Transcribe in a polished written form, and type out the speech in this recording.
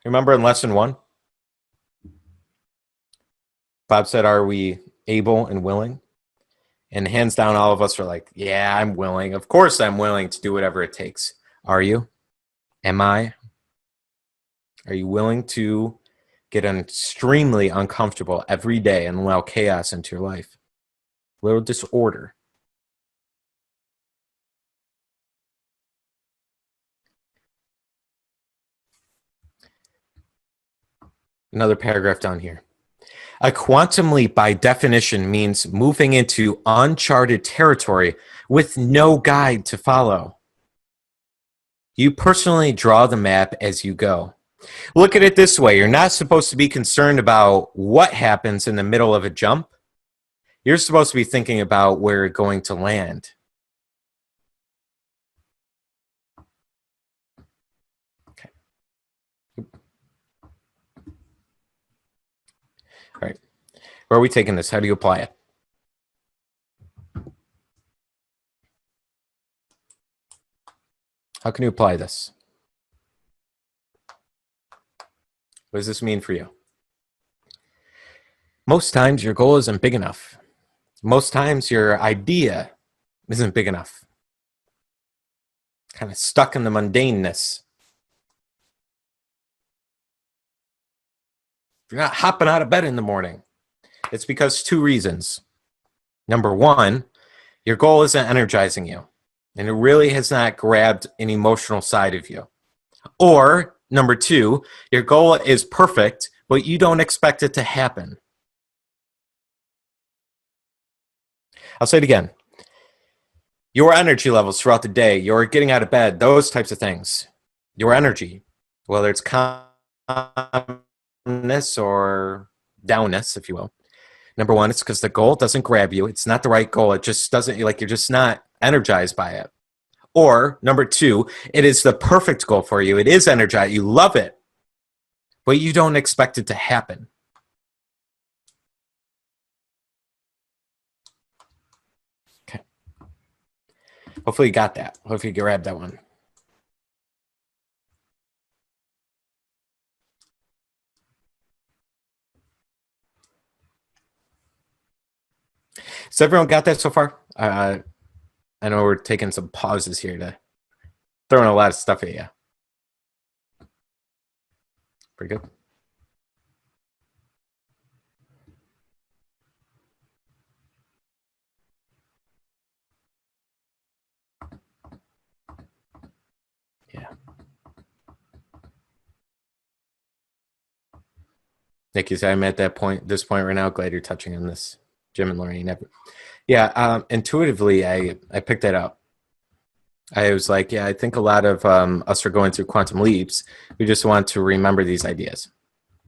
Remember in lesson 1, Bob said, are we able and willing? And hands down, all of us are like, yeah, I'm willing. Of course I'm willing to do whatever it takes. Are you? Am I? Are you willing to get extremely uncomfortable every day and allow chaos into your life? A little disorder. Another paragraph down here. A quantum leap, by definition, means moving into uncharted territory with no guide to follow. You personally draw the map as you go. Look at it this way. You're not supposed to be concerned about what happens in the middle of a jump. You're supposed to be thinking about where you're going to land. Okay. All right. Where are we taking this? How do you apply it? How can you apply this? What does this mean for you? Most times your goal isn't big enough. Most times your idea isn't big enough. Kind of stuck in the mundaneness. You're not hopping out of bed in the morning. It's because 2 reasons. Number 1, your goal isn't energizing you, and it really has not grabbed an emotional side of you. Or number 2, your goal is perfect, but you don't expect it to happen. I'll say it again. Your energy levels throughout the day, your getting out of bed, those types of things, your energy, whether it's calmness or downness, if you will. Number 1, it's because the goal doesn't grab you. It's not the right goal. It just doesn't, like, you're just not energized by it. Or number 2, it is the perfect goal for you. It is energized. You love it, but you don't expect it to happen. Okay. Hopefully you got that. Hopefully you grabbed that one. So everyone got that so far? I know we're taking some pauses here to throwing a lot of stuff at you. Pretty good. Yeah. Nick, you said I'm at this point right now. Glad you're touching on this, Jim and Lorraine. Yeah, intuitively, I picked that up. I was like, yeah, I think a lot of us are going through quantum leaps. We just want to remember these ideas.